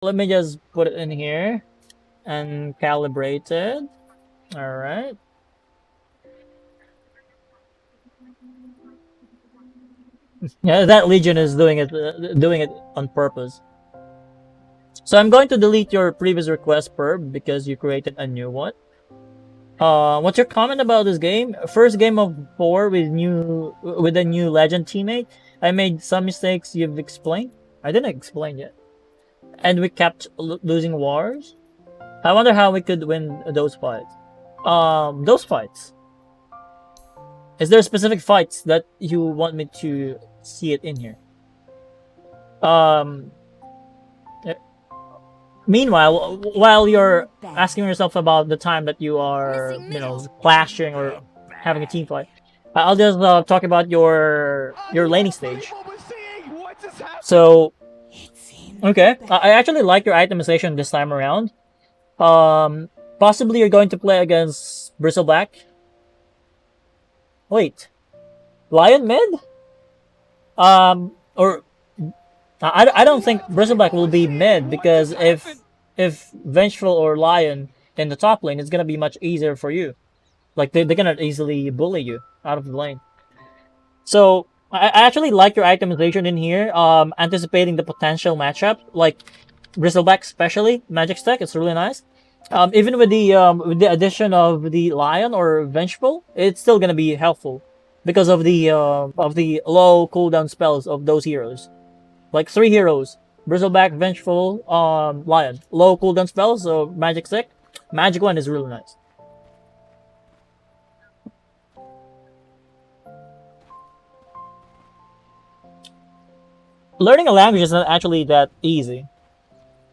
let me just put it in here. Uncalibrated. Alright. Yeah, that Legion is doing it on purpose. So I'm going to delete your previous request, Perb, because you created a new one. What's your comment about this game? First game of 4 with a new legend teammate. I made some mistakes you've explained. I didn't explain yet. And we kept losing wars. I wonder how we could win those fights. Those fights. Is there specific fights that you want me to see it in here? Um, Meanwhile, while you're asking yourself about the time that you are, clashing or having a team fight, I'll just talk about your laning stage. So, okay, I actually like your itemization this time around. Possibly you're going to play against Bristleback. Wait, Lion mid? Or I don't think Bristleback will be mid because if Vengeful or Lion in the top lane, it's gonna be much easier for you. Like they're gonna easily bully you out of the lane. So I actually like your itemization in here. Anticipating the potential matchup, like Bristleback, especially Magic Stack, it's really nice. Even with the addition of the Lion or Vengeful, it's still gonna be helpful because of the low cooldown spells of those heroes. Like 3 heroes: Bristleback, Vengeful, Lion. Low cooldown spells, so Magic Stick. Magic one is really nice. Learning a language is not actually that easy.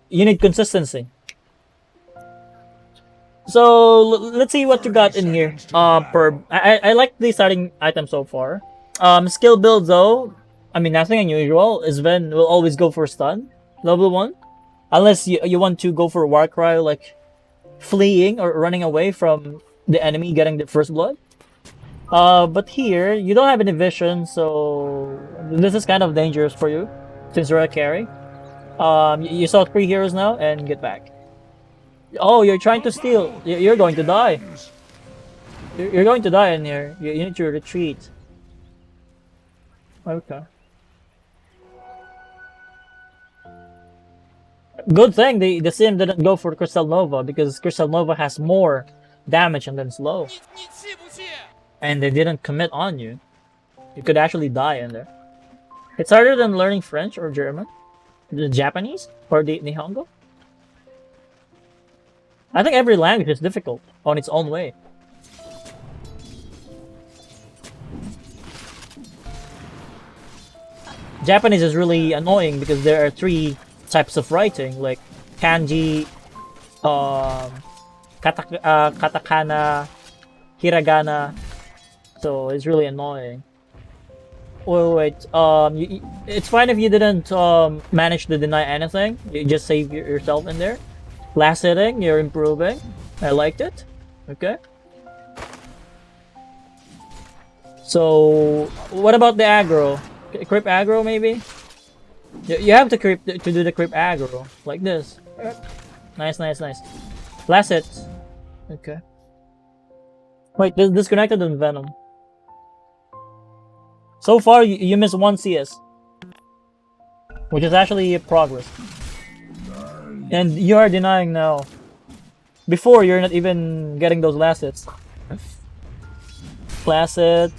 You need consistency. So let's see what you got in here. I like the starting item so far. Skill build though, I mean nothing unusual. Sven will always go for stun, level 1. Unless you want to go for Warcry, like fleeing or running away from the enemy getting the first blood. But here, you don't have any vision, so this is kind of dangerous for you, since you're a carry. You saw 3 heroes now, and get back. Oh, you're trying to steal. You're going to die. You're going to die in here. You need to retreat. Okay. Good thing the sim didn't go for Crystal Nova, because Crystal Nova has more damage and then slow. And they didn't commit on you. You could actually die in there. It's harder than learning French or German. The Japanese? Or the Nihongo? I think every language is difficult on its own way. Japanese is really annoying because there are 3 types of writing, like kanji, katakana, hiragana. So it's really annoying. Wait. It's fine if you didn't manage to deny anything. You just save yourself in there. Last hitting, you're improving. I liked it. Okay. So, what about the aggro? Creep aggro, maybe? You have to creep to do the creep aggro, like this. Nice. Last hit. Okay. Wait, disconnected and Venom. So far, you missed 1 CS. Which is actually progress. And you are denying now. Before, you're not even getting those last hits. Last hit.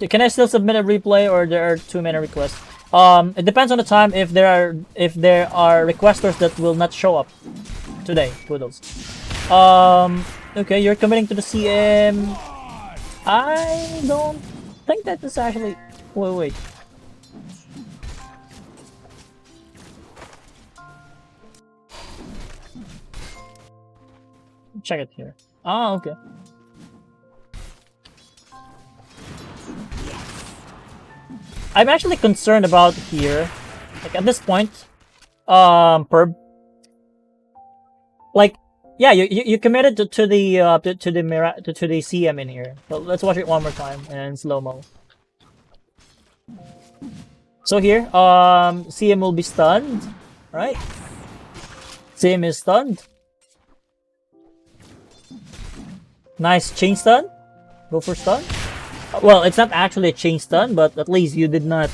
Can I still submit a replay, or there are too many requests? It depends on the time. If there are requesters that will not show up today, Poodles. Okay, you're committing to the CM. I don't think that is actually. Wait. Check it here. Ah, okay. I'm actually concerned about here. Like at this point, Perb. Like, yeah, you committed to the CM in here. So let's watch it one more time and slow mo. So here, CM will be stunned, right? CM is stunned. Nice chain stun. Go for stun. Well, it's not actually a chain stun, but at least you did not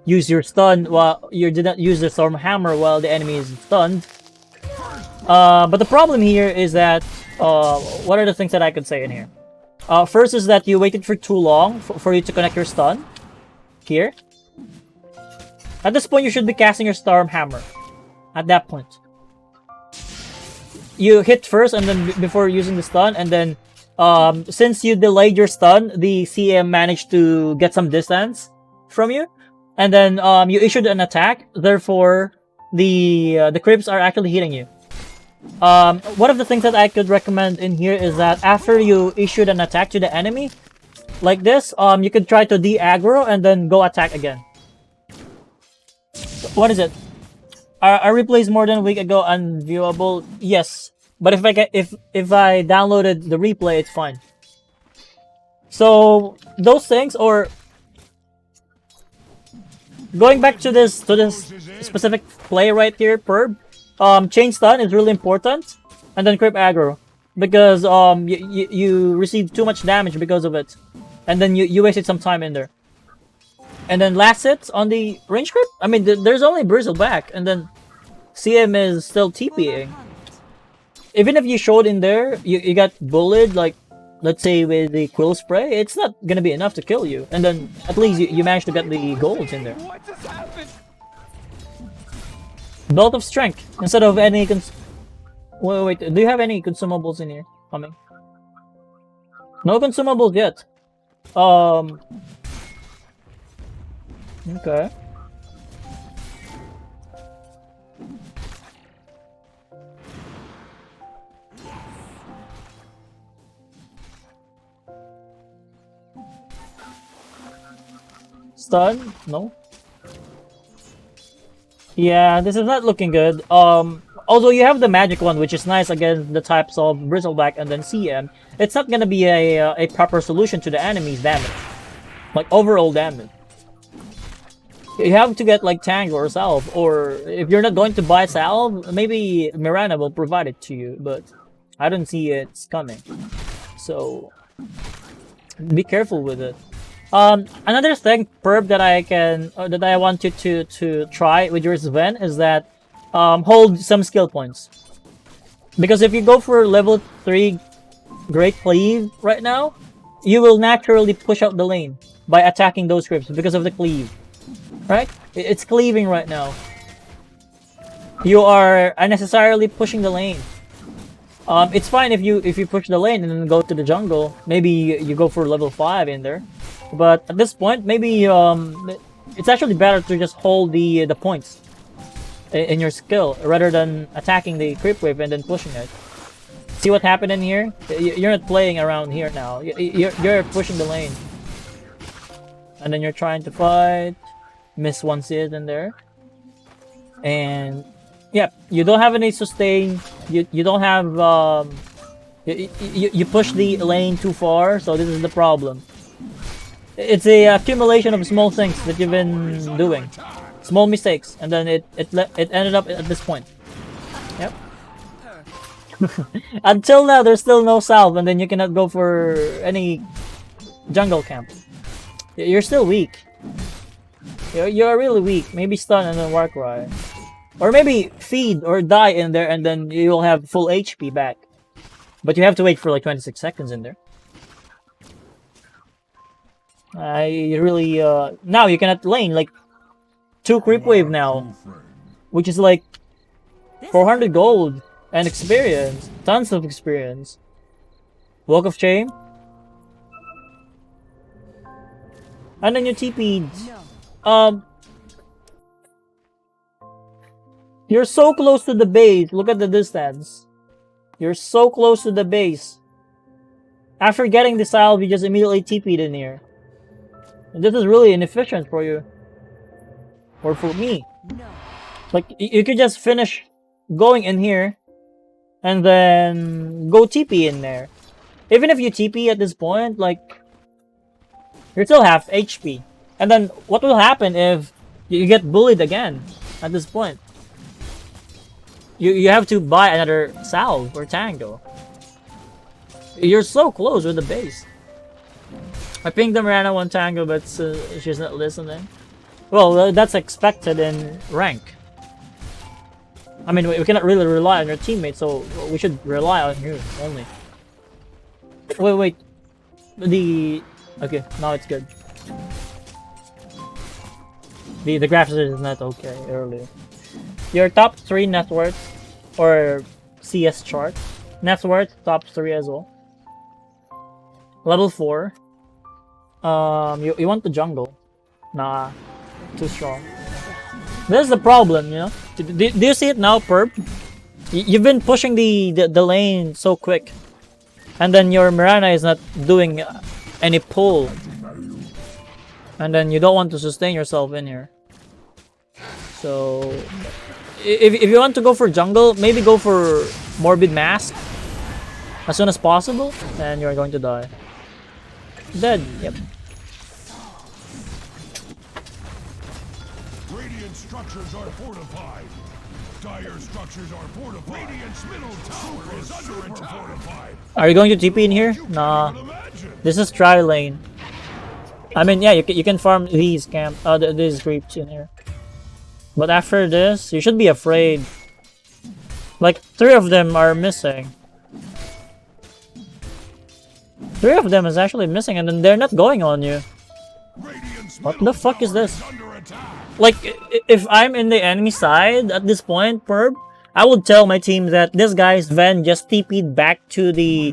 use your stun while you did not use the storm hammer while the enemy is stunned. But the problem here is that what are the things that I could say in here? First is that you waited for too long for you to connect your stun. Here. At this point, you should be casting your storm hammer. At that point, you hit first, and then before using the stun, and then since you delayed your stun, the CM managed to get some distance from you, and then you issued an attack. Therefore, the creeps are actually hitting you. One of the things that I could recommend in here is that after you issued an attack to the enemy, like this, you could try to de-aggro and then go attack again. What is it? Are replays more than a week ago unviewable? Yes, but if I downloaded the replay, it's fine. So those things, or going back to this specific play right here, Perb. Chain stun is really important, and then creep aggro, because you received too much damage because of it, and then you wasted some time in there. And then last hit on the range creep. I mean, there's only Bristleback, and then CM is still TPing. Even if you showed in there, you got bullied, like let's say with the quill spray, it's not gonna be enough to kill you, and then at least you managed to get the golds in there. What just happened? Belt of Strength instead of any wait, do you have any consumables in here coming? No consumables yet. Okay. Stun? No. Yeah, this is not looking good. Although you have the magic one, which is nice against the types of Bristleback and then CM, it's not gonna be a proper solution to the enemy's damage, like overall damage. You have to get like Tango or Salve, or if you're not going to buy Salve, maybe Mirana will provide it to you, but I don't see it's coming. So be careful with it. Another thing, Perb, that I want you to try with your Sven is that hold some skill points, because if you go for level 3 Great Cleave right now, you will naturally push out the lane by attacking those creeps because of the cleave, right? It's cleaving right now. You are unnecessarily pushing the lane. It's fine if you push the lane and then go to the jungle. Maybe you go for level 5 in there. But at this point, maybe it's actually better to just hold the points in your skill rather than attacking the creep wave and then pushing it. See what happened in here? You're not playing around here now. You're pushing the lane, and then you're trying to fight. Miss one seed in there, and yeah, you don't have any sustain. You don't have you push the lane too far, so this is the problem. It's a accumulation of small things that you've been doing, small mistakes, and then it ended up at this point. Yep. Until now, there's still no salve, and then you cannot go for any jungle camp. You're still weak. You're really weak. Maybe stun and then Warcry, or maybe feed or die in there, and then you'll have full HP back. But you have to wait for like 26 seconds in there. I really now you cannot lane like 2 creep wave now, which is like 400 gold and experience, tons of experience. Walk of Shame, and then you TP'd. You're so close to the base. Look at the distance. You're so close to the base. After getting the salve, you just immediately TP'd in here. This is really inefficient for you. Or for me. Like, you could just finish going in here and then go TP in there. Even if you TP at this point, like, you're still half HP. And then what will happen if You get bullied again at this point. You have to buy another salve or tango. You're so close with the base. I pinged the Mirana one tango, but she's not listening. Well, that's expected in rank. I mean, we cannot really rely on your teammates, so we should rely on you only. Wait. Okay, now it's good. The graphics is not okay earlier. Your top 3 net worth or CS chart. Net worth, top 3 as well. Level 4. You want the jungle. Nah, too strong. This is the problem, you know? Do you see it now, Perp? You've been pushing the lane so quick. And then your Mirana is not doing any pull. And then you don't want to sustain yourself in here. So, if you want to go for jungle, maybe go for Morbid Mask as soon as possible, and you're going to die. Dead, yep. Radiant structures are fortified. Dire structures are fortified. Radiant's middle tower is under attack. Are you going to TP in here? Nah. This is try lane. I mean, yeah, you can farm these these creeps in here. But after this, you should be afraid. Like, 3 of them are missing. 3 of them is actually missing, and then they're not going on you. What the fuck is this? Like, if I'm in the enemy side at this point, Perb, I would tell my team that this guy Sven just TP'd back to the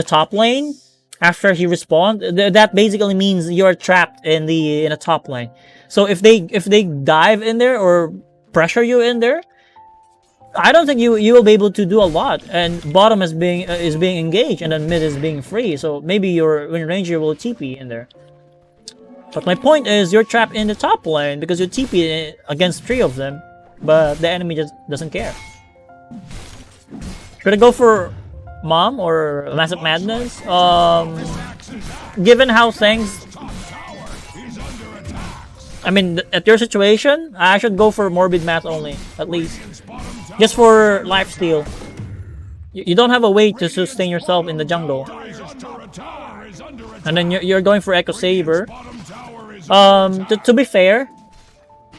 top lane after he respawned. That basically means you're trapped in the top lane. So if they dive in there or pressure you in there, I don't think you will be able to do a lot. And bottom is being engaged, and then mid is being free. So maybe your ranger will TP in there. But my point is, you're trapped in the top lane because you TP against 3 of them, but the enemy just doesn't care. Should I go for Mom or Massive Madness? Given how things, I mean, at your situation, I should go for Morbid Mass only, at least. Just for lifesteal. You don't have a way to sustain yourself in the jungle. And then you're going for Echo Saber. To be fair,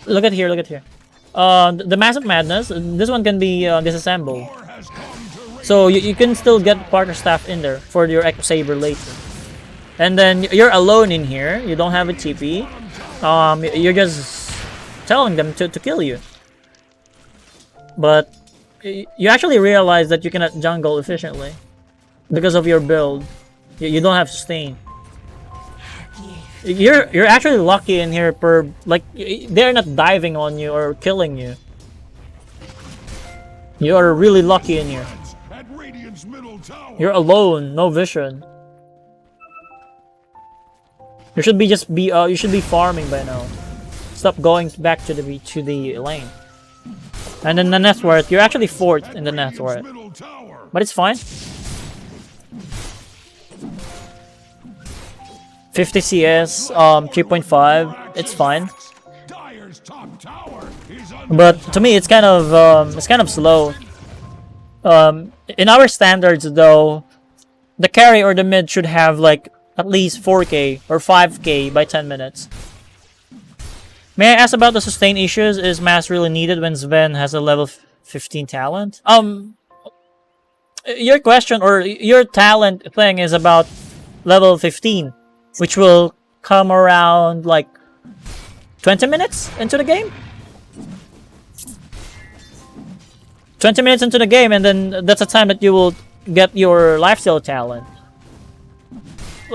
look at here. The Massive Madness, this one can be disassembled. So you can still get Partner Staff in there for your Echo Saber later. And then you're alone in here, you don't have a TP. You're just telling them to kill you. But you actually realize that you cannot jungle efficiently because of your build. You don't have sustain. You're actually lucky in here, per like they're not diving on you or killing you. You are really lucky in here. You're alone, no vision. You should be farming by now. Stop going back to the lane. And then the net worth, you're actually 4th in the net worth. But it's fine. 50 CS, 3.5, it's fine. But to me, it's kind of slow. In our standards, though, the carry or the mid should have like at least 4k or 5k by 10 minutes. May I ask about the sustain issues? Is mass really needed when Sven has a level 15 talent? Your question or your talent thing is about level 15, which will come around like 20 minutes into the game? 20 minutes into the game, and then that's the time that you will get your lifesteal talent.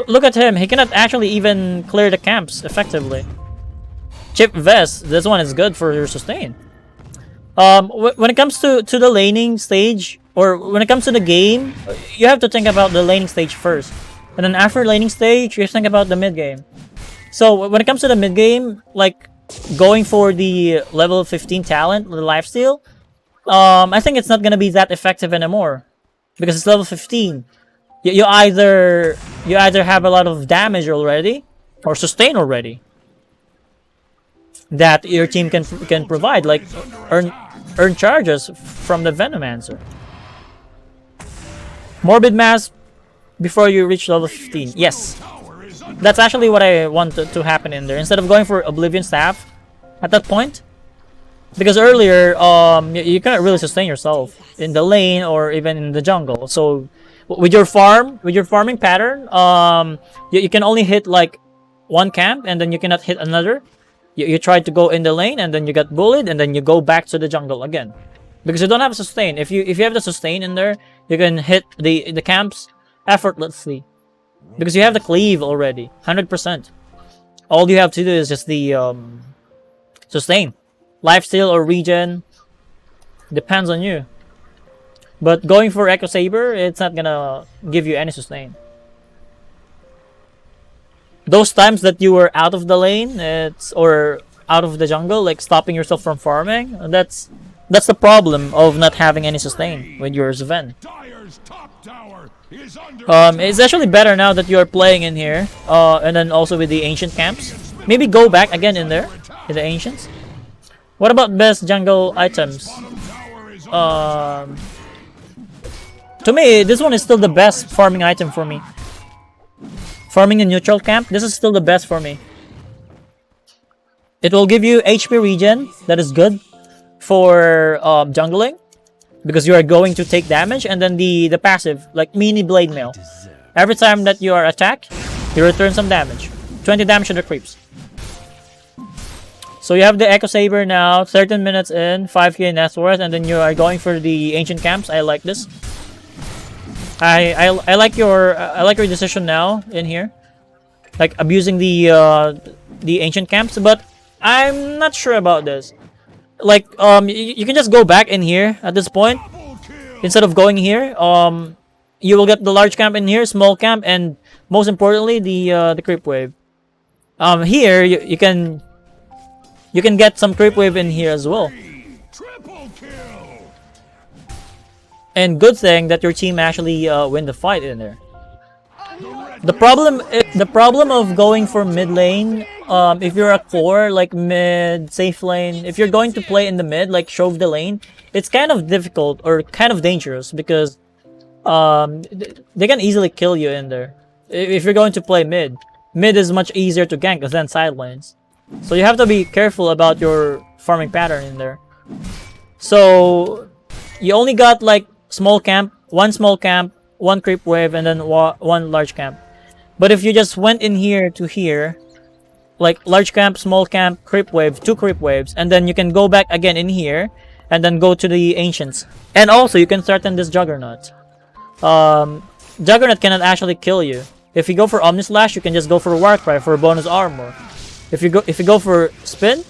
Look at him, he cannot actually even clear the camps effectively. Chip Vest, this one is good for your sustain. When it comes to the laning stage, or when it comes to the game, you have to think about the laning stage first. And then after laning stage, you think about the mid game. So when it comes to the mid game, like going for the level 15 talent, the lifesteal, I think it's not gonna be that effective anymore because it's level 15. You either have a lot of damage already or sustain already. that your team can provide, like earn charges from the Venomancer. Morbid Mass before you reach level 15. Yes, that's actually what I want to happen in there. Instead of going for Oblivion Staff at that point, because earlier you cannot really sustain yourself in the lane or even in the jungle. So with your farming pattern, you can only hit like one camp and then you cannot hit another. You try to go in the lane and then you get bullied and then you go back to the jungle again, because you don't have a sustain. If you have the sustain in there, you can hit the camps effortlessly, because you have the cleave already 100%. All you have to do is just the sustain, lifesteal or regen, depends on you. But going for Echo Saber, it's not gonna give you any sustain. Those times that you were out of the lane, or out of the jungle, like stopping yourself from farming, that's the problem of not having any sustain with your Sven. It's actually better now that you are playing in here, and then also with the ancient camps. Maybe go back again in there, in the ancients. What about best jungle items? To me, this one is still the best farming item for me. Farming a neutral camp, this is still the best for me. It will give you HP regen, that is good for jungling, because you are going to take damage, and then the passive, like mini blade mail. Every time that you are attacked, you return some damage. 20 damage to the creeps. So you have the Echo Saber now, 13 minutes in, 5k net worth, and then you are going for the ancient camps. I like this. I like your decision now in here, like abusing the ancient camps, but I'm not sure about this. Like you can just go back in here at this point instead of going here. You will get the large camp in here, small camp, and most importantly the creep wave. Here you can get some creep wave in here as well. And good thing that your team actually win the fight in there. The problem of going for mid lane, if you're a core, like mid, safe lane, if you're going to play in the mid, like shove the lane, it's kind of difficult or kind of dangerous, because they can easily kill you in there. If you're going to play mid, mid is much easier to gank than side lanes. So you have to be careful about your farming pattern in there. So you only got like small camp, one creep wave, and then one large camp. But if you just went in here to here, like large camp, small camp, creep wave, 2 creep waves, and then you can go back again in here, and then go to the ancients. And also you can threaten this Juggernaut. Juggernaut cannot actually kill you. If you go for Omnislash, you can just go for Warcry for bonus armor. If you go for spin,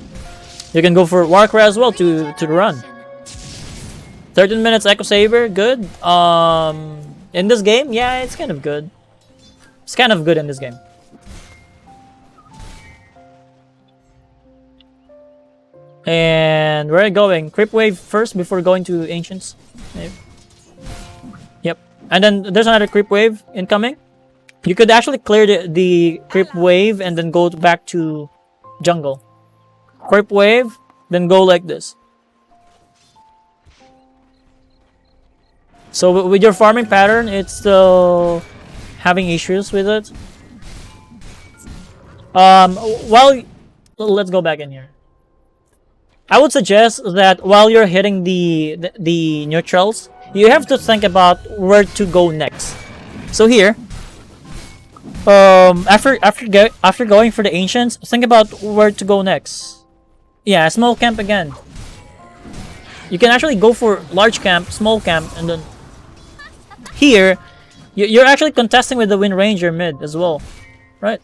you can go for Warcry as well to run. 13 minutes Echo Saber, good. In this game, yeah, it's kind of good. It's kind of good in this game. And where are you going? Creep wave first before going to ancients. Maybe. Yep. And then there's another creep wave incoming. You could actually clear the creep wave and then go back to jungle. Creep wave, then go like this. So with your farming pattern, it's still having issues with it. Let's go back in here. I would suggest that while you're hitting the neutrals, you have to think about where to go next. So here, after going for the ancients, think about where to go next. Yeah, small camp again. You can actually go for large camp, small camp, and then here, you're actually contesting with the Wind Ranger mid as well, right?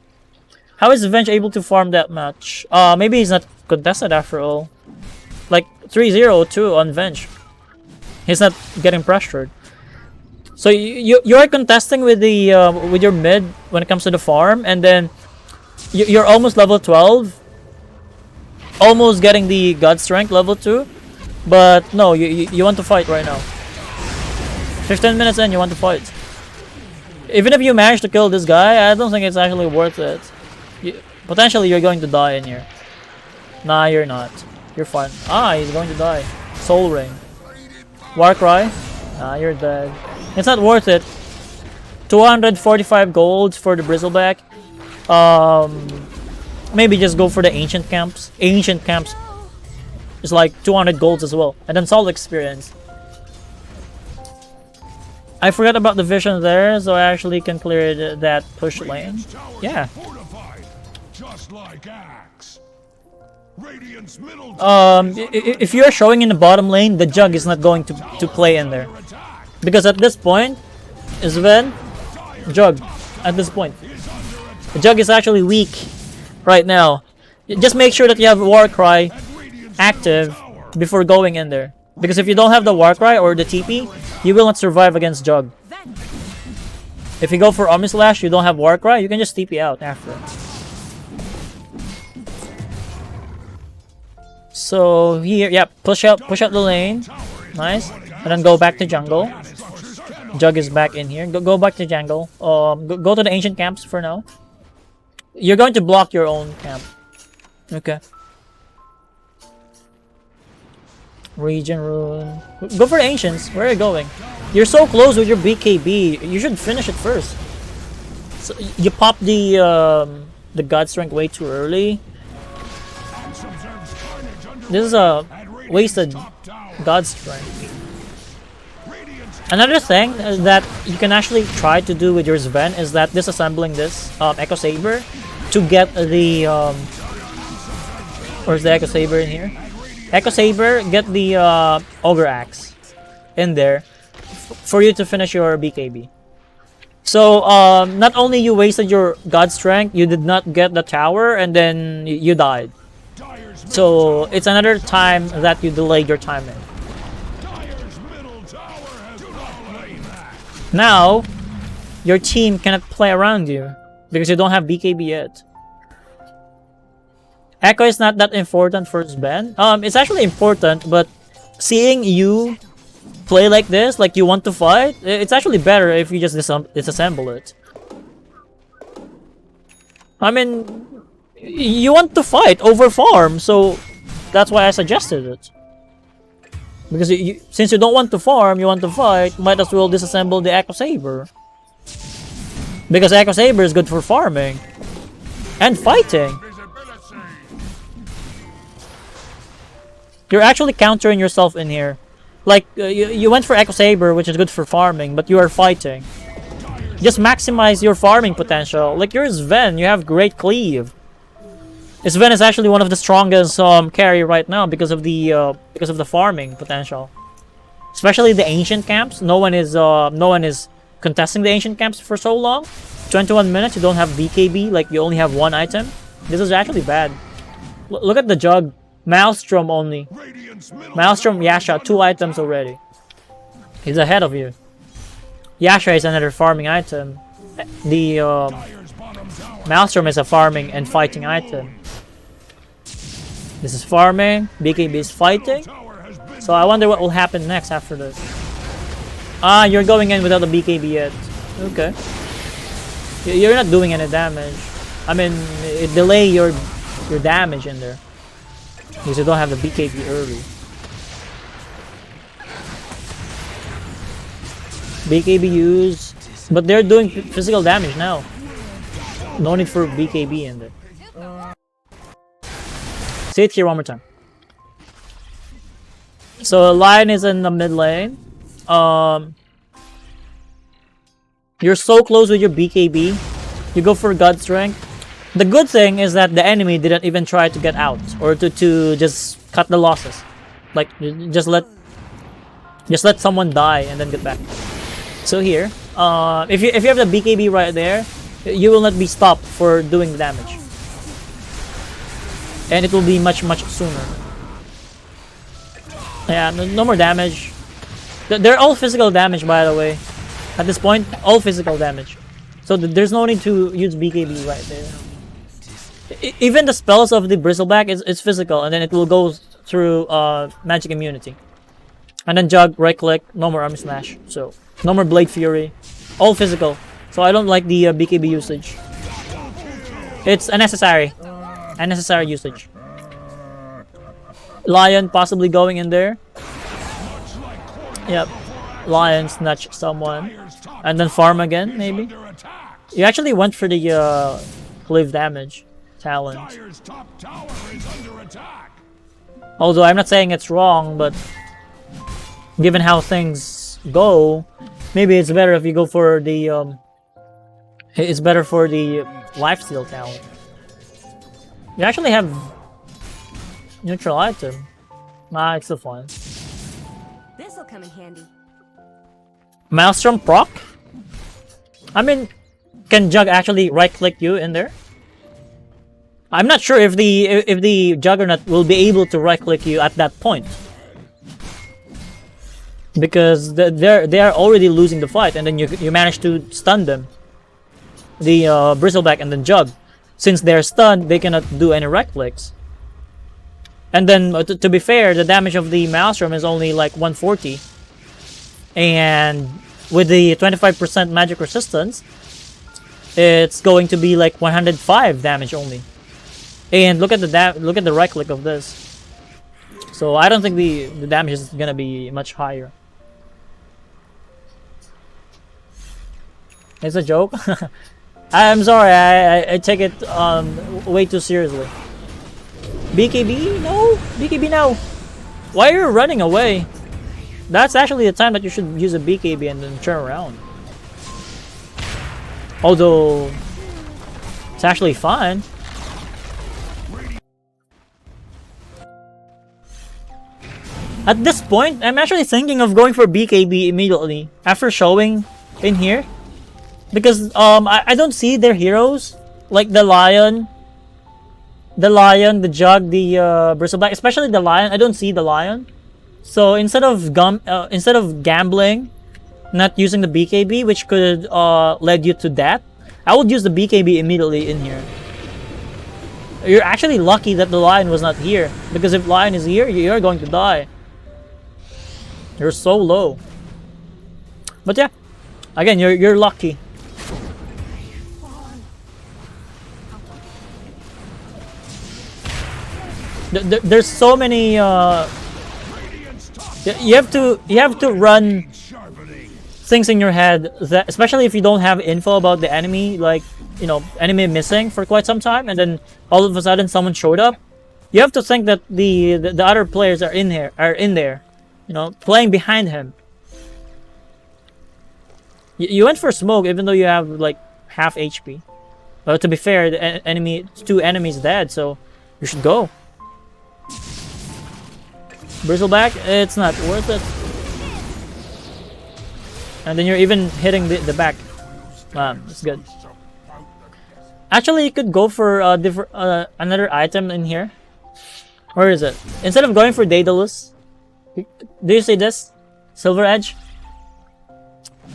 How is Venge able to farm that much? Maybe he's not contested after all. Like 3-0-2 on Venge. He's not getting pressured. So you are contesting with the with your mid when it comes to the farm, and then you're almost level 12, almost getting the God Strength level 2, but no, you want to fight right now. 15 minutes in, you want to fight. Even if you manage to kill this guy, I don't think it's actually worth it. Potentially, you're going to die in here. Nah, you're not. You're fine. Ah, he's going to die. Soul Ring. Warcry. Ah, you're dead. It's not worth it. 245 golds for the Bristleback. Maybe just go for the ancient camps. Ancient camps is like 200 golds as well. And then Soul Experience. I forgot about the vision there, so I actually can clear that push lane. Yeah. Just like Axe. Radiant's middle If you're showing in the bottom lane, the Jug is not going to play in there. Because at this point, Sven, Jug, at this point. The Jug is actually weak right now. Just make sure that you have Warcry active before going in there. Because if you don't have the Warcry or the TP, you will not survive against Jug. If you go for Omnislash, you don't have Warcry, you can just TP out after. So here, yeah, push out the lane. Nice. And then go back to jungle. Jug is back in here. Go back to jungle. Go to the ancient camps for now. You're going to block your own camp. Okay. Region rune. Go for the ancients. Where are you going? You're so close with your BKB. You should finish it first. So you pop the God Strength way too early. This is a wasted God Strength. Another thing that you can actually try to do with your Sven is that disassembling this Echo Saber to get the where's the Echo Saber in here? Echo Saber, get the Ogre Axe in there for you to finish your BKB. So not only you wasted your God Strength, you did not get the tower, and then you died. So it's another time that you delayed your timing. Now, your team cannot play around you because you don't have BKB yet. Echo is not that important for Sven. It's actually important, but seeing you play like this, like you want to fight, it's actually better if you just disassemble it. I mean, you want to fight over farm, so that's why I suggested it. Because since you don't want to farm, you want to fight, might as well disassemble the Echo Saber. Because Echo Saber is good for farming and fighting. You're actually countering yourself in here. Like, you went for Echo Saber, which is good for farming, but you are fighting. Just maximize your farming potential. Like, you're Sven, you have great cleave. Sven is actually one of the strongest carry right now because of the farming potential. Especially the ancient camps. No one is contesting the ancient camps for so long. 21 minutes, you don't have BKB, like you only have one item. This is actually bad. Look at the Jug. Maelstrom only. Maelstrom, Yasha, 2 items already. He's ahead of you. Yasha is another farming item. The Maelstrom is a farming and fighting item. This is farming, BKB is fighting. So I wonder what will happen next after this. Ah, you're going in without the BKB yet. Okay. You're not doing any damage. I mean, it delay your damage in there. Because you don't have the BKB early. BKB used, but they're doing physical damage now. No need for BKB in there. Say it here one more time. So Lion is in the mid lane. You're so close with your BKB. You go for God Strength. The good thing is that the enemy didn't even try to get out or to just cut the losses. Like just let someone die and then get back. So here, if you have the BKB right there, you will not be stopped for doing the damage. And it will be much sooner. Yeah, no more damage. They're all physical damage, by the way. At this point, all physical damage. So there's no need to use BKB right there. Even the spells of the Bristleback is physical, and then it will go through magic immunity. And then Jug, right click, no more Army Slash. So no more Blade Fury. All physical. So I don't like the BKB usage. It's unnecessary. Unnecessary usage. Lion possibly going in there. Much like corn Yep. before Lion snatch someone. Dyer's top And then farm again, is maybe. under attack. You actually went for the cleave damage talent. Dyer's top tower is under attack. Although I'm not saying it's wrong, but given how things go, maybe it's better if you go for the it's better for the lifesteal talent. You actually have neutral item. Nah, it's still fine. This'll come in handy. Maelstrom proc? I mean, can Jug actually right-click you in there? I'm not sure if the Juggernaut will be able to right-click you at that point, because they are already losing the fight, and then you manage to stun them. The Bristleback and then Jug, since they're stunned, they cannot do any right-clicks. And then to be fair, the damage of the Maelstrom is only like 140, and with the 25% magic resistance, it's going to be like 105 damage only. And look at the right click of this. So I don't think the damage is gonna be much higher. It's a joke. I'm sorry, I take it way too seriously. BKB? No! BKB now! Why are you running away? That's actually the time that you should use a BKB and then turn around. Although, it's actually fine. At this point, I'm actually thinking of going for BKB immediately after showing in here. Because I don't see their heroes, like the Lion, the Jug, the Bristleback, especially the Lion. I don't see the Lion. So instead of gambling, not using the BKB, which could lead you to death, I would use the BKB immediately in here. You're actually lucky that the Lion was not here, because if Lion is here, you're going to die. You're so low. But yeah, again, you're lucky. There's so many. You have to run things in your head that, especially if you don't have info about the enemy, like enemy missing for quite some time, and then all of a sudden someone showed up. You have to think that the other players are in there, playing behind him. You went for smoke even though you have like half HP. But to be fair, the two enemies dead, so you should go. Bristleback, it's not worth it. And then you're even hitting the back. It's good. Actually, you could go for another item in here. Where is it? Instead of going for Daedalus, do you see this? Silver Edge?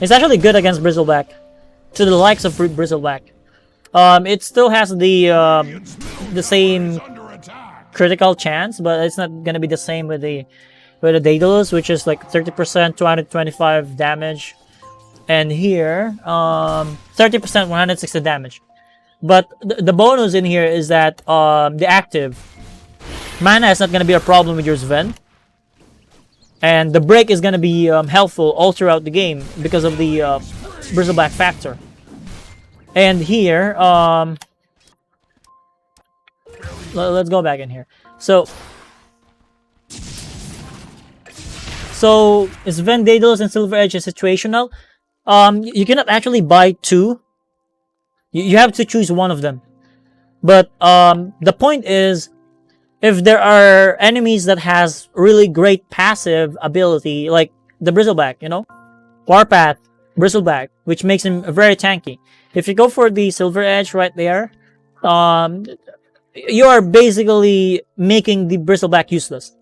It's actually good against Bristleback. To the likes of Bristleback. It still has the same critical chance, but it's not gonna be the same with the Daedalus, which is like 30%, 225 damage, and here 30%, 160 damage. But the bonus in here is that the active mana is not gonna be a problem with your Sven, and the break is gonna be helpful all throughout the game because of the Bristleback factor. And here, let's go back in here. So Sven, Daedalus, and Silver Edge is situational. You cannot actually buy two. You have to choose one of them. But the point is, if there are enemies that has really great passive ability, like the Bristleback, Warpath, Bristleback, which makes him very tanky. If you go for the Silver Edge right there, you are basically making the Bristleback useless.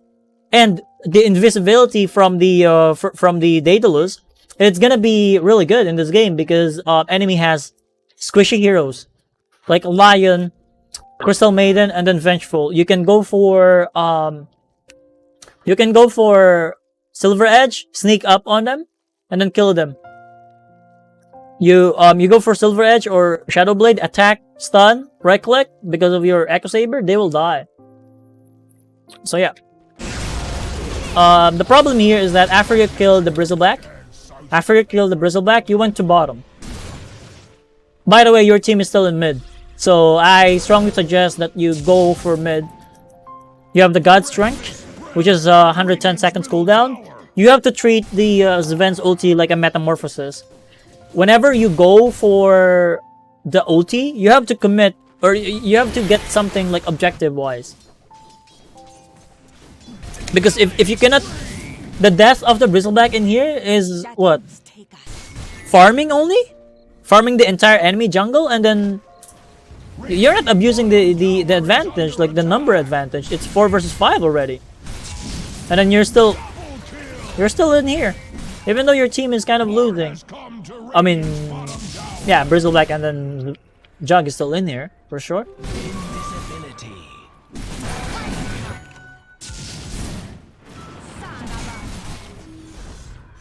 And the invisibility from the Daedalus, it's gonna be really good in this game because enemy has squishy heroes like Lion, Crystal Maiden, and then Vengeful. You can go for Silver Edge, sneak up on them, and then kill them. You go for Silver Edge or Shadow Blade, attack, stun, right click, because of your Echo Saber, they will die. So yeah. The problem here is that after you kill the Bristleback, you went to bottom. By the way, your team is still in mid, so I strongly suggest that you go for mid. You have the God Strength, which is 110 seconds cooldown. You have to treat the Sven's ulti like a metamorphosis. Whenever you go for the ulti, you have to commit, or you have to get something like objective-wise. Because if you cannot... The death of the Bristleback in here is what? Shadows take us. Farming only? Farming the entire enemy jungle, and then you're not abusing the advantage, like the number advantage. It's 4 versus 5 already. And then you're still in here. Even though your team is kind of losing. I mean, yeah, Bristleback and then Jug is still in here, for sure.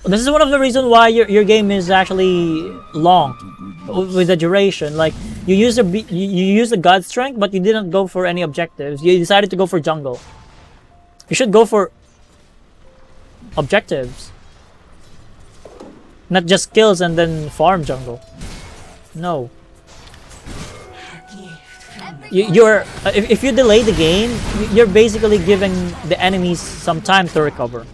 This is one of the reasons why your game is actually long with the duration. Like you use the God Strength, but you didn't go for any objectives. You decided to go for jungle. You should go for objectives, not just kills and then farm jungle. No. If you delay the game, you're basically giving the enemies some time to recover.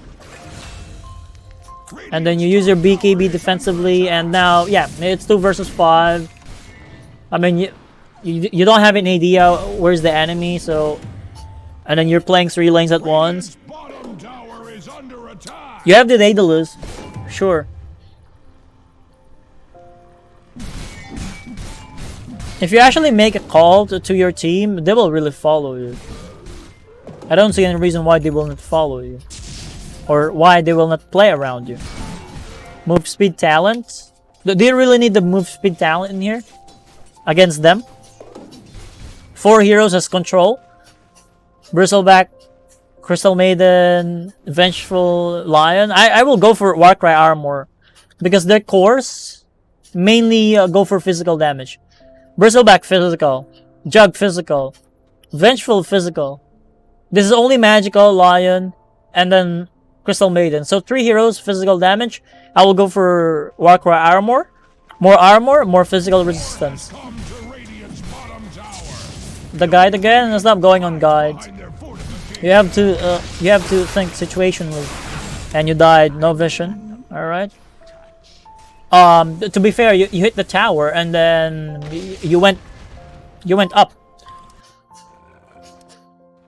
And then you use your BKB defensively, and now, yeah, it's 2 versus 5. I mean, you don't have an idea where's the enemy, so... And then you're playing 3 lanes at once. You have the Daedalus, sure. If you actually make a call to your team, they will really follow you. I don't see any reason why they will not follow you. Or why they will not play around you. Move speed talent. Do you really need the move speed talent in here? Against them? 4 heroes as control. Bristleback, Crystal Maiden, Vengeful Lion. I will go for Warcry Armor. Because their cores mainly go for physical damage. Bristleback physical. Jug physical. Vengeful physical. This is only magical, Lion, and then Crystal Maiden. So 3 heroes, physical damage. I will go for Warcry Armor. More physical resistance. The guide again? Let's stop going on guides. You have to think situationally. And you died, no vision. Alright. To be fair, you hit the tower and then you went up.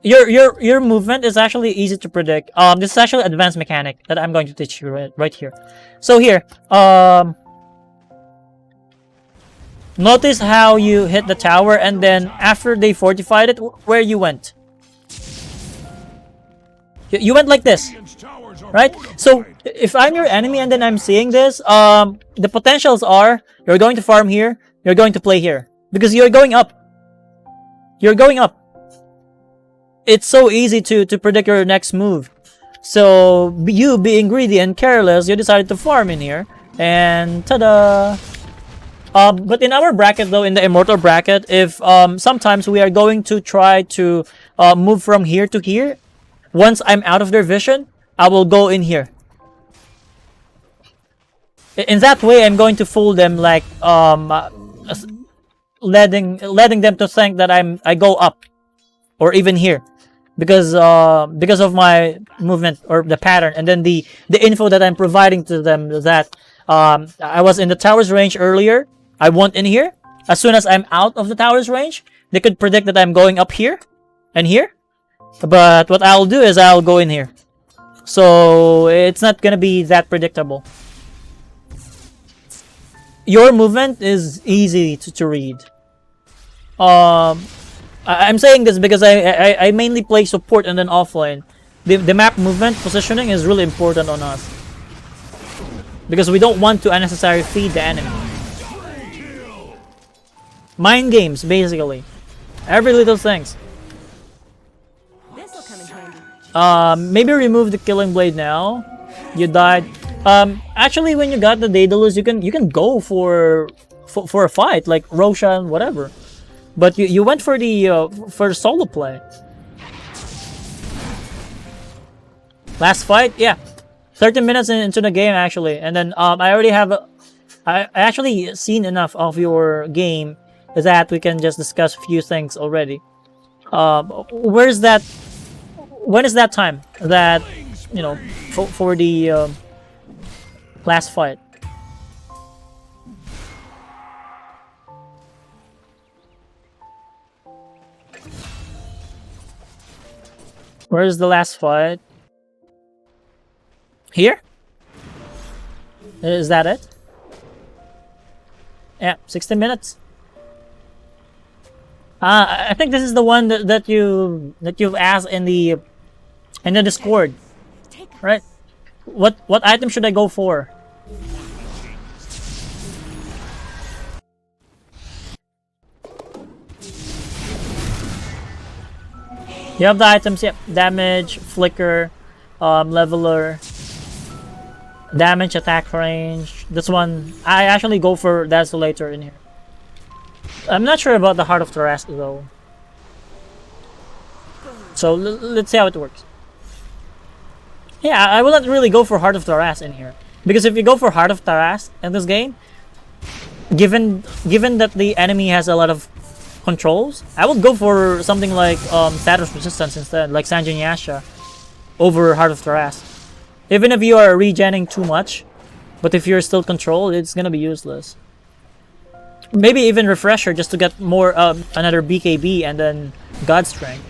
Your movement is actually easy to predict. This is actually an advanced mechanic that I'm going to teach you right here. So here, notice how you hit the tower and then after they fortified it, where you went. You went like this, right? So if I'm your enemy and then I'm seeing this, the potentials are you're going to farm here, you're going to play here because you're going up. You're going up. It's so easy to predict your next move. So you being greedy and careless, you decided to farm in here, and ta-da! But in our bracket though, in the Immortal bracket, if sometimes we are going to try to move from here to here, once I'm out of their vision, I will go in here. In that way, I'm going to fool them, like letting them to think that I go up, or even here. Because of my movement or the pattern, and then the info that I'm providing to them that I was in the tower's range earlier. I went in here. As soon as I'm out of the tower's range, they could predict that I'm going up here and here. But what I'll do is I'll go in here. So it's not gonna be that predictable. Your movement is easy to read. I'm saying this because I mainly play support and then offlane. The map movement positioning is really important on us. Because we don't want to unnecessarily feed the enemy. Mind games, basically. Every little things. This'll come in handy. Maybe remove the Killing Blade now. You died. Actually, when you got the Daedalus, you can go for a fight, like Roshan, whatever. But you went for the solo play. Last fight, yeah. 30 minutes into the game actually, and then I already have. I actually seen enough of your game that we can just discuss a few things already. Where's that? When is that time that you know for the last fight? Where's the last fight? Here? Is that it? Yeah, 60 minutes. I think this is the one that you've asked in the Discord, right? What item should I go for? You have the items, yep. Damage, flicker, leveler, damage, attack range. This one, I actually go for Desolator in here. I'm not sure about the Heart of Taras though. So let's see how it works. Yeah, I will not really go for Heart of Taras in here. Because if you go for Heart of Taras in this game, given that the enemy has a lot of controls, I would go for something like status resistance instead, like Sanjin Yasha over Heart of Taras. Even if you are regenning too much, but if you're still controlled, it's gonna be useless. Maybe even Refresher just to get more another BKB and then God Strength.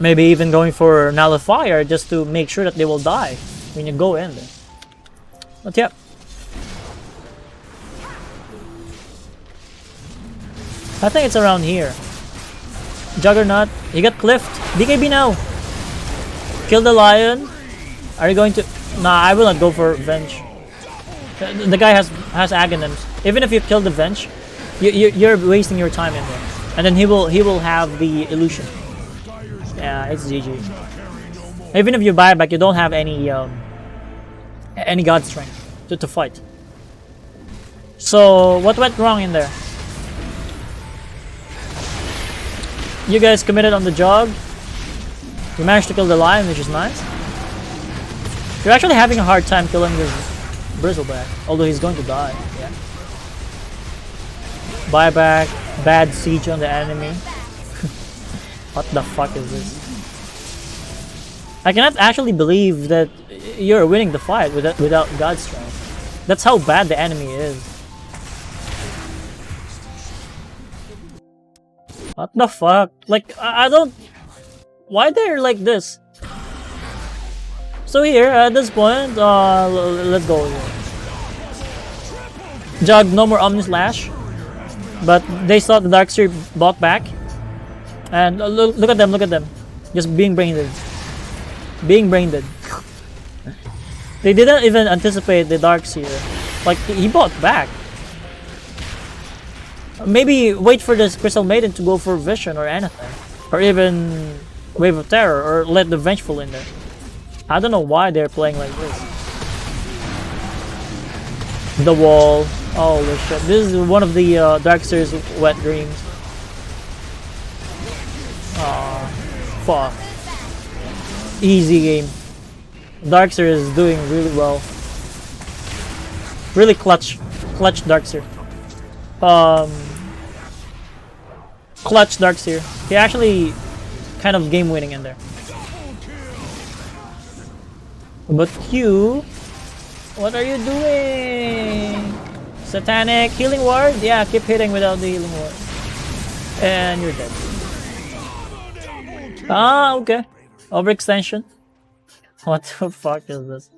Maybe even going for Nullifier just to make sure that they will die when you go in there. But yeah. I think it's around here. Juggernaut, you got cliffed. BKB now. Kill the lion. Are you going to? Nah, I will not go for Venge. The guy has Aghanims. Even if you kill the Venge, you're wasting your time in there. And then he will have the illusion. Yeah, it's GG. Even if you buy back, you don't have any God Strength to fight. So what went wrong in there? You guys committed on the jog. You managed to kill the lion, which is nice. You're actually having a hard time killing this Bristleback, although he's going to die. Yeah. Buyback, bad siege on the enemy. What the fuck is this? I cannot actually believe that you're winning the fight without God Strength. That's how bad the enemy is. What the fuck? Like, I don't... Why they're like this? So here, at this point, let's go here. Jug, no more Omnislash. But they saw the Darkseer bought back. And look at them. Just being brain dead. They didn't even anticipate the Darkseer. Like, he bought back. Maybe wait for this Crystal Maiden to go for Vision or anything. Or even Wave of Terror, or let the Vengeful in there. I don't know why they're playing like this. The wall. Holy shit. This is one of the Darkseer's wet dreams. Aw, fuck. Easy game. Darkseer is doing really well. Really clutch Darkseer. Clutch Darkseer. He actually kind of game winning in there. But you, what are you doing? Satanic healing ward? Yeah, keep hitting without the healing ward. And you're dead. Ah, okay. Overextension. What the fuck is this?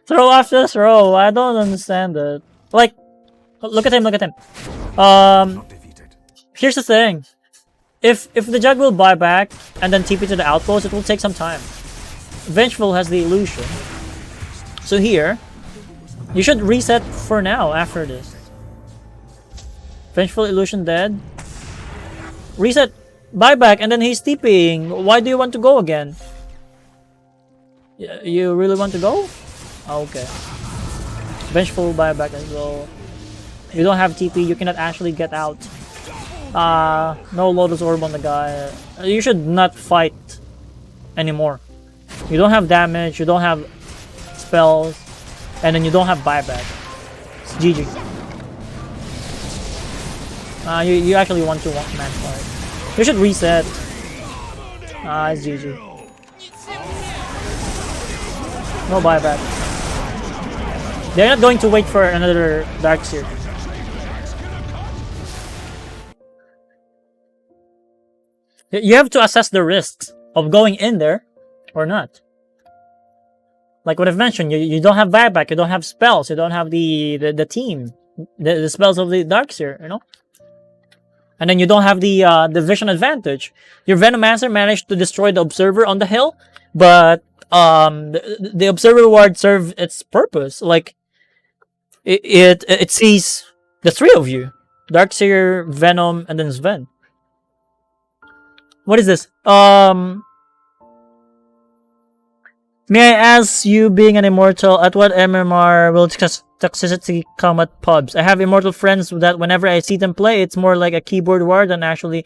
Throw off this row. I don't understand it. Like, look at him. Here's the thing. If the Jug will buy back and then TP to the outpost, it will take some time. Vengeful has the illusion. So here, you should reset for now after this. Vengeful illusion dead. Reset, buyback, and then he's TPing. Why do you want to go again? You really want to go? Okay. Vengeful buyback as well. You don't have TP, you cannot actually get out. No Lotus Orb on the guy. You should not fight anymore. You don't have damage, you don't have spells, and then you don't have buyback. It's GG. You actually want to match fight. You should reset. It's GG. No buyback. They're not going to wait for another Darkseer. You have to assess the risks of going in there or not. Like what I've mentioned, you don't have buyback, you don't have spells, you don't have the team, the spells of the Darkseer, you know? And then you don't have the vision advantage. Your Venomancer managed to destroy the Observer on the hill, but the Observer ward served its purpose. Like it sees the three of you: Darkseer, Venom, and then Sven. What is this? May I ask you, being an immortal, at what MMR will toxicity come at pubs? I have immortal friends that whenever I see them play, it's more like a keyboard war than actually.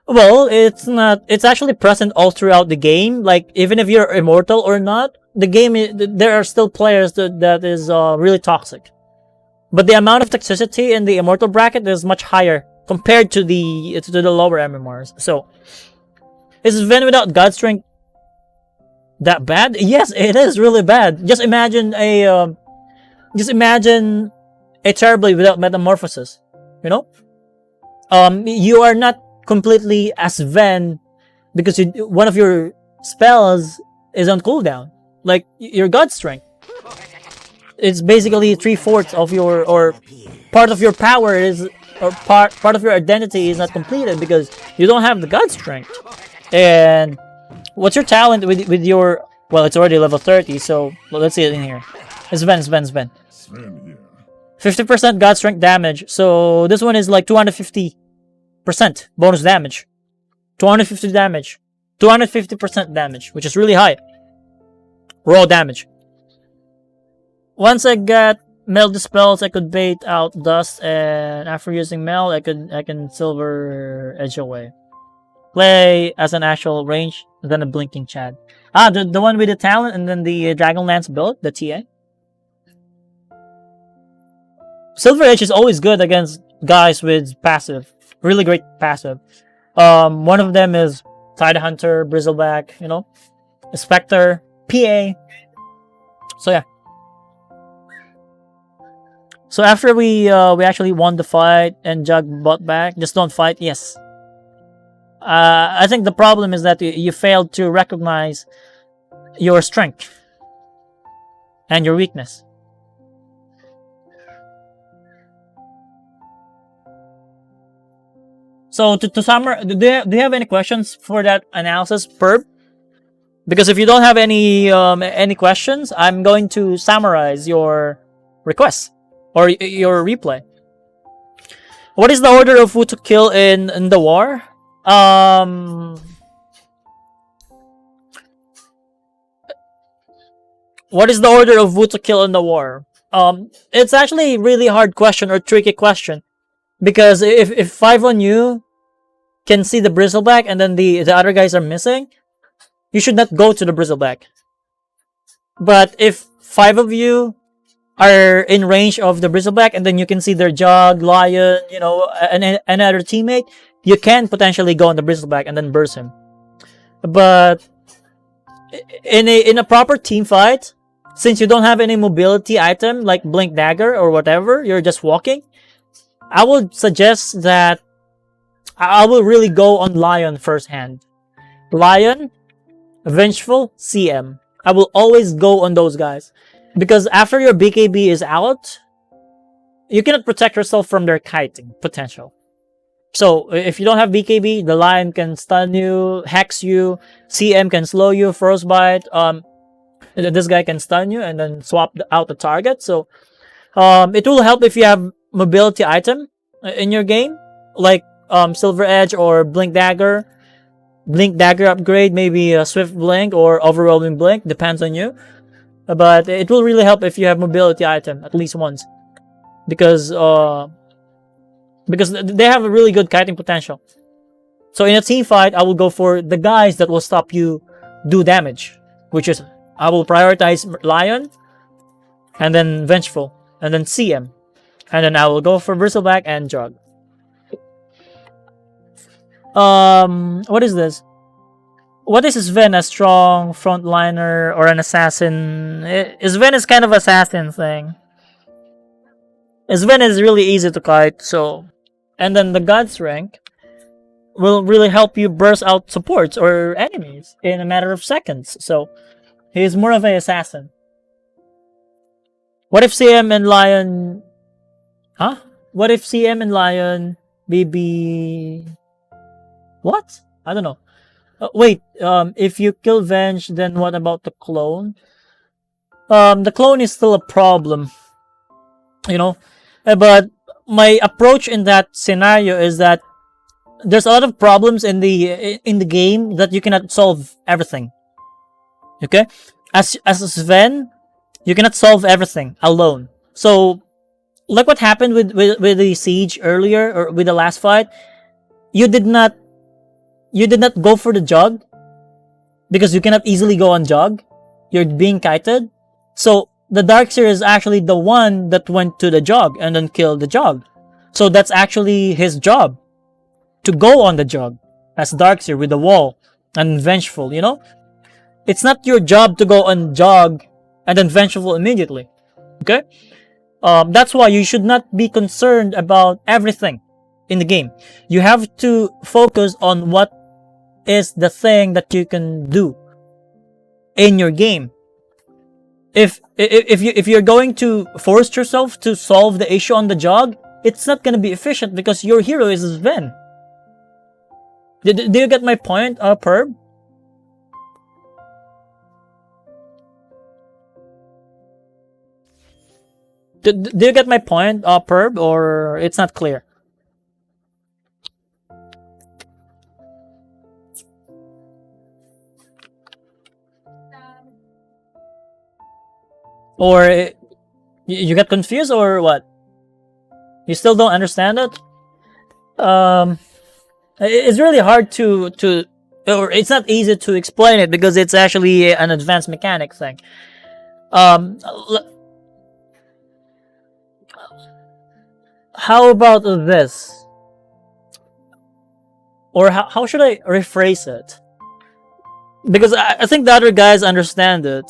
Well, it's not. It's actually present all throughout the game. Like even if you're immortal or not, the game there are still players that is really toxic. But the amount of toxicity in the immortal bracket is much higher compared to the lower MMRs. So, is Sven without God Strength that bad? Yes, it is really bad. Just imagine a Terribly without Metamorphosis. You know, you are not completely as Sven because one of your spells is on cooldown, like your God Strength. It's basically 3/4 of your, or part of your power is, or part of your identity is not completed because you don't have the God Strength. And what's your talent with your? Well, it's already level 30, so let's see it in here. It's Sven. Sven, yeah. 50% God Strength damage. So this one is like 250% bonus damage. 250 damage. 250% damage, which is really high. Raw damage. Once I got meld spells, I could bait out dust, and after using meld, I can silver edge away. Play as an actual range, then a blinking Chad. The one with the talent, and then the Dragonlance build, the TA. Silver Edge is always good against guys with passive. Really great passive. One of them is Tidehunter, Bristleback, you know, Spectre, PA. So yeah. So after we actually won the fight and Jug bought back, just don't fight. Yes. I think the problem is that you failed to recognize your strength and your weakness. So to summarize, do you have any questions for that analysis, Perb? Because if you don't have any questions, I'm going to summarize your requests or your replay. What is the order of who to kill in the war? What is the order of who to kill in the war? It's actually a really hard question or tricky question. Because if 5 on you can see the Bristleback and then the other guys are missing, you should not go to the Bristleback. But if 5 of you are in range of the Bristleback and then you can see their Jug, Lion, you know, and another teammate, you can potentially go on the Bristleback and then burst him. But in a proper team fight, since you don't have any mobility item like Blink Dagger or whatever, you're just walking, I would suggest that I will really go on Lion first hand. Lion, Vengeful, CM. I will always go on those guys. Because after your BKB is out, you cannot protect yourself from their kiting potential. So, if you don't have BKB, the Lion can stun you, hex you, CM can slow you, Frostbite, this guy can stun you and then swap out the target. So, it will help if you have mobility item in your game, like Silver Edge or Blink Dagger upgrade, maybe a Swift Blink or Overwhelming Blink, depends on you. But it will really help if you have mobility item at least once, because they have a really good kiting potential. So in a team fight, I will go for the guys that will stop you do damage, which is I will prioritize Lion, and then Vengeful, and then CM, and then I will go for Bristleback and Jog. What is this? What is Sven, a strong frontliner or an assassin? Sven is kind of assassin thing. Sven is really easy to kite, so... And then the God's rank will really help you burst out supports or enemies in a matter of seconds. So, he is more of an assassin. What if CM and Lion... Huh? What if CM and Lion maybe... What? I don't know. Wait, if you kill Venge, then what about the clone? The clone is still a problem. You know? But my approach in that scenario is that there's a lot of problems in the game that you cannot solve everything. Okay? As a Sven, you cannot solve everything alone. So, like what happened with the siege earlier, or with the last fight, you did not go for the jog because you cannot easily go on jog. You're being kited. So the Darkseer is actually the one that went to the jog and then killed the jog. So that's actually his job, to go on the jog as Darkseer with the wall and Vengeful, you know? It's not your job to go on jog and then Vengeful immediately. Okay? That's why you should not be concerned about everything in the game. You have to focus on what is the thing that you can do in your game. If you're going to force yourself to solve the issue on the jog, it's not going to be efficient because your hero is Sven. Do you get my point, Perb? Do you get my point, Perb, or it's not clear? Or you get confused, or what? You still don't understand it? It's really hard to or it's not easy to explain it because it's actually an advanced mechanic thing. How about this? Or how should I rephrase it? Because I think the other guys understand it.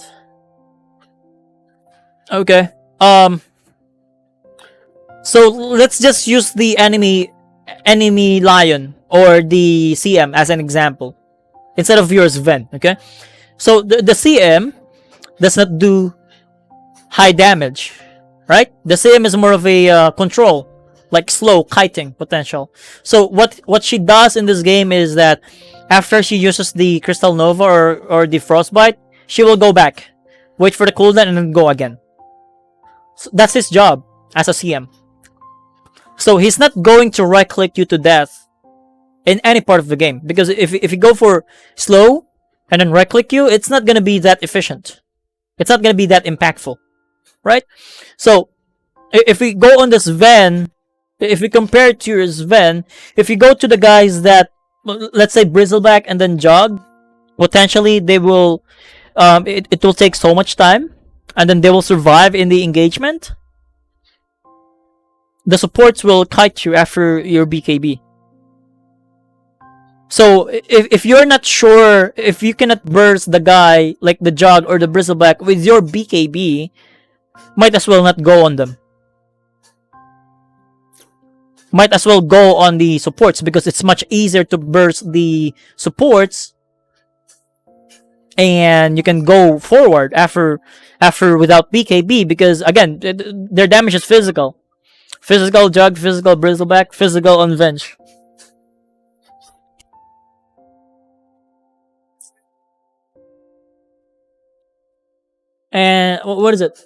Okay. So let's just use the enemy Lion or the CM as an example instead of yours, Sven. Okay. So the CM does not do high damage, right? The CM is more of a control, like slow kiting potential. So what she does in this game is that after she uses the Crystal Nova or the Frostbite, she will go back, wait for the cooldown, and then go again. So that's his job as a CM. So he's not going to right click you to death in any part of the game, because if you go for slow and then right click you, it's not gonna be that efficient. It's not gonna be that impactful, right? So if we go on this Sven, if we compare it to your Sven, if you go to the guys that, let's say, Bristleback and then Jog, potentially they will, it will take so much time, and then they will survive in the engagement. The supports will kite you after your BKB. So if you're not sure, if you cannot burst the guy like the Jog or the Bristleback with your BKB, might as well not go on them. Might as well go on the supports, because it's much easier to burst the supports and you can go forward after without BKB, because again, their damage is physical. Physical Jug, physical Bristleback, physical Unvenge. And what is it?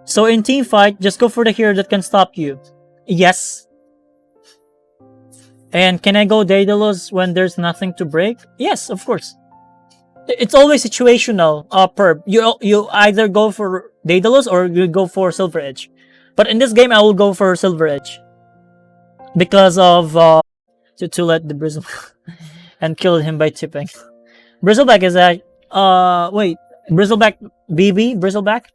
So in team fight, just go for the hero that can stop you. Yes. And can I go Daedalus when there's nothing to break? Yes, of course. It's always situational, Perb. You either go for Daedalus or you go for Silver Edge. But in this game, I will go for Silver Edge. Because of to let the bristle and kill him by tipping. Bristleback is that wait, Bristleback BB Bristleback.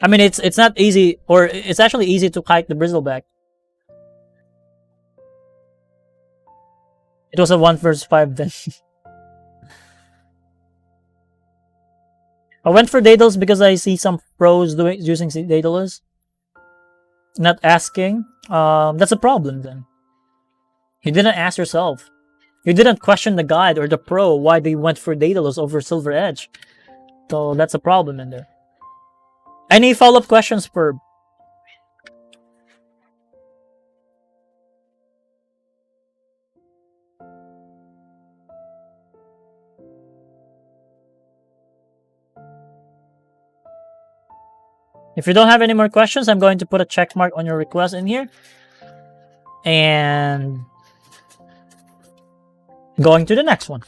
I mean, it's not easy, or it's actually easy to kite the Bristleback. It was a 1 versus 5 then. I went for Daedalus because I see some pros using Daedalus. Not asking. That's a problem then. You didn't ask yourself. You didn't question the guide or the pro why they went for Daedalus over Silver Edge. So that's a problem in there. Any follow-up questions, Perb? If you don't have any more questions, I'm going to put a check mark on your request in here. And going to the next one.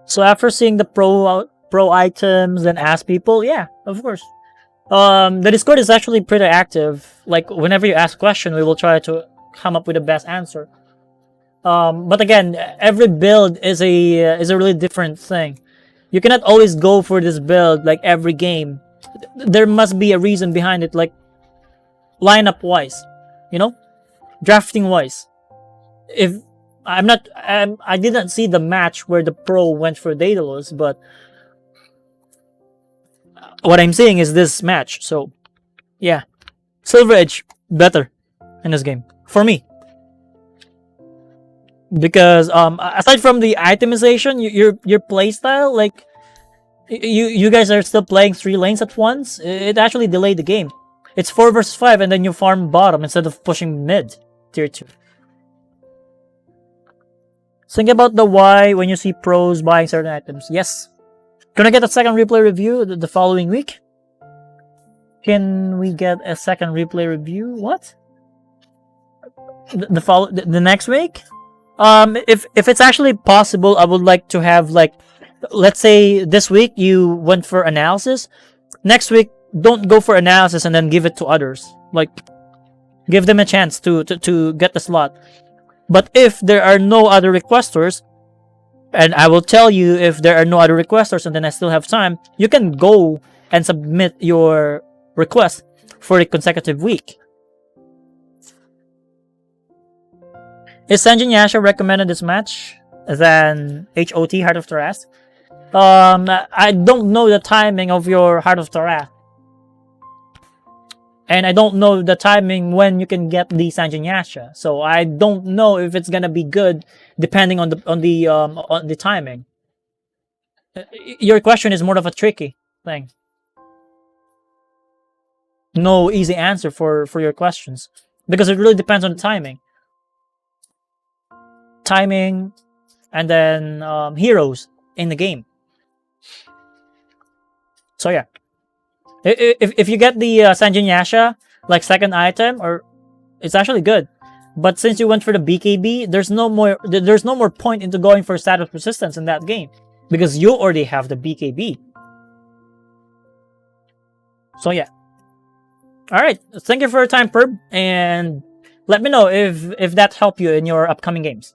So after seeing the pro items, then ask people, yeah, of course. The Discord is actually pretty active. Like whenever you ask a question, we will try to come up with the best answer. But again, every build is a really different thing. You cannot always go for this build like every game. There must be a reason behind it, like lineup wise, you know, drafting wise. If I didn't see the match where the pro went for Daedalus, but what I'm saying is this match. So yeah, Silver Edge better in this game for me. Because aside from the itemization, your playstyle, like you guys are still playing 3 lanes at once. It actually delayed the game. It's 4 versus 5, and then you farm bottom instead of pushing mid tier 2. Think about the why when you see pros buying certain items. Yes. Can I get a second replay review the following week? Can we get a second replay review? What? The next week? If it's actually possible, I would like to have, like, let's say this week you went for analysis. Next week, don't go for analysis and then give it to others. Like, give them a chance to get the slot. But if there are no other requesters, and I will tell you if there are no other requesters and then I still have time, you can go and submit your request for a consecutive week. Is Sanjin Yasha recommended this match than HOT, Heart of Taras? I don't know the timing of your Heart of Taras. And I don't know the timing when you can get the Sanjin Yasha. So I don't know if it's gonna be good depending on the timing. Your question is more of a tricky thing. No easy answer for your questions. Because it really depends on the timing. Timing, and then heroes in the game. So yeah, if you get the Sanjin Yasha like second item, or it's actually good, but since you went for the BKB, there's no more point into going for status resistance in that game because you already have the BKB. So yeah. All right, thank you for your time, Perb, and let me know if that helped you in your upcoming games.